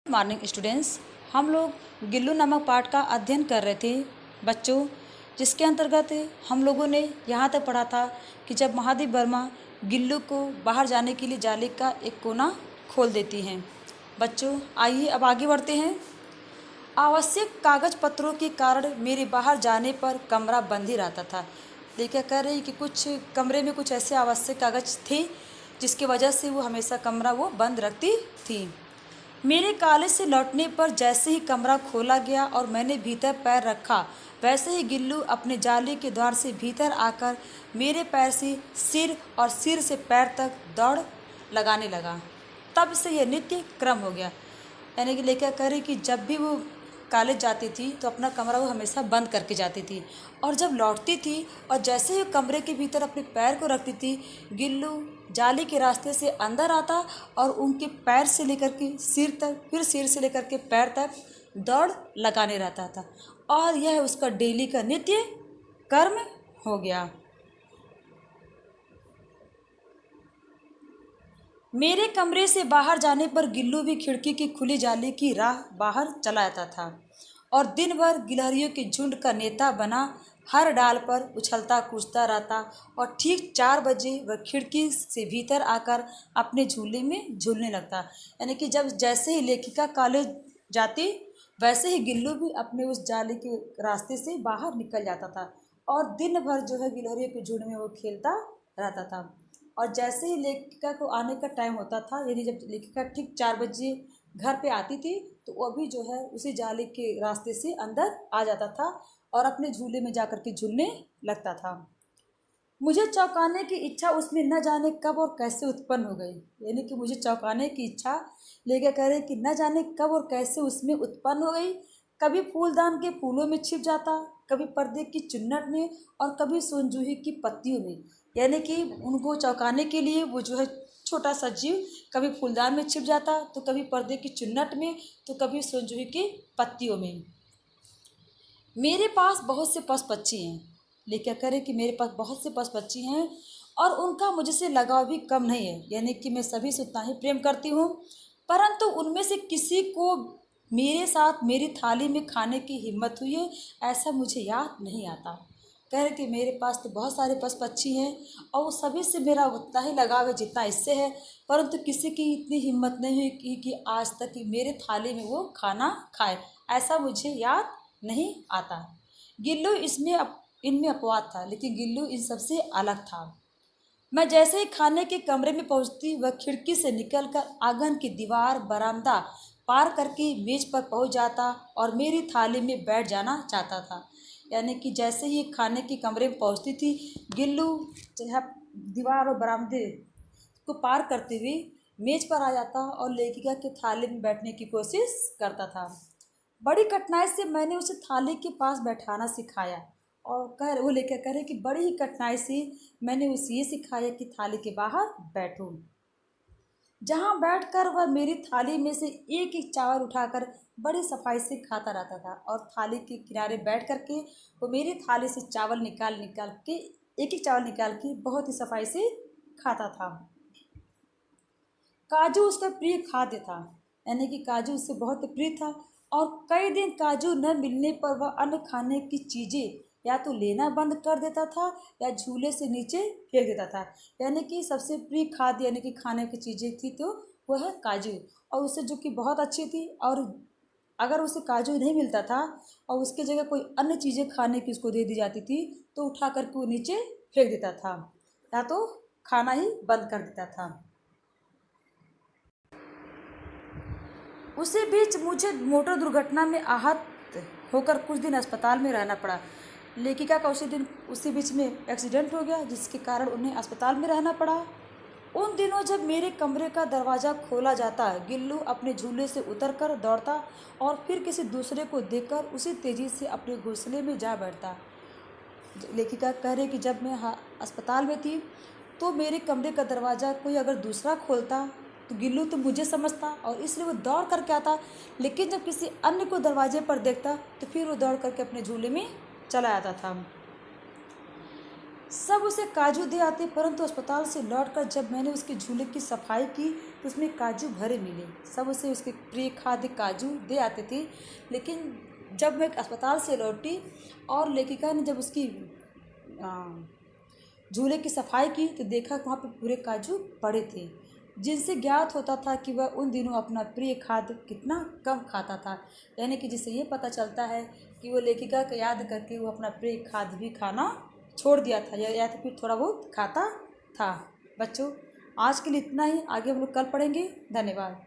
Morning students, हम लोग गिल्लू नामक पाठ का अध्ययन कर रहे थे बच्चों, जिसके अंतर्गत हम लोगों ने यहाँ तक पढ़ा था कि जब महादेव वर्मा गिल्लू को बाहर जाने के लिए जाली का एक कोना खोल देती हैं। बच्चों आइए अब आगे बढ़ते हैं। आवश्यक कागज पत्रों के कारण मेरे बाहर जाने पर कमरा बंद ही रहता था। लेखिका कह रही कि कुछ कमरे में कुछ ऐसे आवश्यक कागज थे जिसकी वजह से वो हमेशा कमरा वो बंद रखती थी। मेरे कॉलेज से लौटने पर जैसे ही कमरा खोला गया और मैंने भीतर पैर रखा, वैसे ही गिल्लू अपने जाली के द्वार से भीतर आकर मेरे पैर से सिर और सिर से पैर तक दौड़ लगाने लगा। तब से यह नित्य क्रम हो गया। यानी कि लेखिका कह रही कि जब भी वो कॉलेज जाती थी तो अपना कमरा वो हमेशा बंद करके जाती थी, और जब लौटती थी और जैसे ही कमरे के भीतर अपने पैर को रखती थी, गिल्लू जाली के रास्ते से अंदर आता और उनके पैर से लेकर के सिर तक, फिर सिर से लेकर के पैर तक दौड़ लगाने रहता था, और यह उसका डेली का नित्य कर्म हो गया। मेरे कमरे से बाहर जाने पर गिल्लू भी खिड़की की खुली जाली की राह बाहर चला जाता था और दिन भर गिलहरियों के झुंड का नेता बना हर डाल पर उछलता कूदता रहता, और ठीक 4 बजे वह खिड़की से भीतर आकर अपने झूले में झूलने लगता। यानी कि जब जैसे ही लेखिका कॉलेज जाती, वैसे ही गिल्लू भी अपने उस जाली के रास्ते से बाहर निकल जाता था और दिन भर जो है गिलहरियों के झुंड में वो खेलता रहता था। और जैसे ही लेखिका को आने का टाइम होता था, यानी जब लेखिका ठीक 4 बजे घर पे आती थी, तो वो भी जो है उसी जाली के रास्ते से अंदर आ जाता था और अपने झूले में जाकर के झूलने लगता था। मुझे चौंकाने की इच्छा उसमें न जाने कब और कैसे उत्पन्न हो गई। यानी कि मुझे चौंकाने की इच्छा लेखिका कह रहे कि न जाने कब और कैसे उसमें उत्पन्न हो गई। कभी फूलदान के फूलों में छिप जाता, कभी पर्दे की चुन्नट में, और कभी सोनजूही की पत्तियों में। यानी कि उनको चौंकाने के लिए वो जो है छोटा सा जीव कभी फूलदान में छिप जाता, तो कभी पर्दे की चुन्नट में, तो कभी सोनजूही की पत्तियों में। मेरे पास बहुत से पशु पक्षी हैं। लेखिका कह रहे कि मेरे पास बहुत से पशु पक्षी हैं और उनका मुझसे लगाव भी कम नहीं है। यानी कि मैं सभी से उतना ही प्रेम करती हूँ, परंतु उनमें से किसी को मेरे साथ मेरी थाली में खाने की हिम्मत हुई है, ऐसा मुझे याद नहीं आता। कह रहे कि मेरे पास तो बहुत सारे पशु पक्षी हैं और वो सभी से मेरा उतना ही लगाव है जितना इससे है, परंतु किसी की इतनी हिम्मत नहीं हुई कि आज तक कि मेरे थाली में वो खाना खाए, ऐसा मुझे याद नहीं आता। गिल्लू इनमें अपवाद था, लेकिन गिल्लू इन सबसे अलग था। मैं जैसे ही खाने के कमरे में पहुंचती, वह खिड़की से निकलकर आंगन की दीवार बरामदा पार करके मेज पर पहुंच जाता और मेरी थाली में बैठ जाना चाहता था। यानी कि जैसे ही खाने के कमरे में पहुंचती थी, गिल्लू दीवार और बरामदे को पार करते हुए मेज पर आ जाता और लेखिका के थाली में बैठने की कोशिश करता था। बड़ी कठिनाई से मैंने उसे थाली के पास बैठाना सिखाया, और वो लेकर कह रहे कि बड़ी ही कठिनाई से मैंने उसे ये सिखाया कि थाली के बाहर बैठो, जहाँ बैठकर वह मेरी थाली में से एक एक चावल उठाकर बड़ी सफाई से खाता रहता था, और थाली के किनारे बैठ कर के वो मेरी थाली से चावल निकाल निकाल के, एक एक चावल निकाल के बहुत ही सफाई से खाता था। काजू उसका प्रिय खाद्य था। यानी कि काजू उससे बहुत प्रिय था, और कई दिन काजू न मिलने पर वह अन्य खाने की चीज़ें या तो लेना बंद कर देता था या झूले से नीचे फेंक देता था। यानी कि सबसे प्रिय खाद्य यानी कि खाने की चीज़ें थी तो वह है काजू, और उससे जो कि बहुत अच्छी थी, और अगर उसे काजू नहीं मिलता था और उसकी जगह कोई अन्य चीज़ें खाने की उसको दे दी जाती थी, तो उठा करके वो नीचे फेंक देता था या तो खाना ही बंद कर देता था। उसी बीच मुझे मोटर दुर्घटना में आहत होकर कुछ दिन अस्पताल में रहना पड़ा। लेखिका का उसी बीच में एक्सीडेंट हो गया, जिसके कारण उन्हें अस्पताल में रहना पड़ा। उन दिनों जब मेरे कमरे का दरवाज़ा खोला जाता, गिल्लू अपने झूले से उतरकर दौड़ता और फिर किसी दूसरे को देखकर उसी तेज़ी से अपने घोंसले में जा बैठता। लेखिका कह रही कि जब मैं अस्पताल में थी, तो मेरे कमरे का दरवाज़ा कोई अगर दूसरा खोलता तो गिल्लू तो मुझे समझता और इसलिए वो दौड़ करके आता, लेकिन जब किसी अन्य को दरवाजे पर देखता तो फिर वो दौड़ करके अपने झूले में चला आता था। सब उसे काजू दे आते, परंतु अस्पताल से लौटकर जब मैंने उसके झूले की सफाई की तो उसमें काजू भरे मिले। सब उसे उसके प्रिय खाद्य काजू दे आते थे, लेकिन जब मैं अस्पताल से लौटी और लेखिका ने जब उसकी झूले की सफाई की तो देखा कि वहाँ पे पूरे काजू पड़े थे, जिनसे ज्ञात होता था कि वह उन दिनों अपना प्रिय खाद्य कितना कम खाता था। यानी कि जिससे ये पता चलता है कि वो लेखिका को याद करके वो अपना प्रिय खाद्य भी खाना छोड़ दिया था, या तो फिर थोड़ा बहुत खाता था। बच्चों, आज के लिए इतना ही, आगे हम लोग कल पढ़ेंगे। धन्यवाद।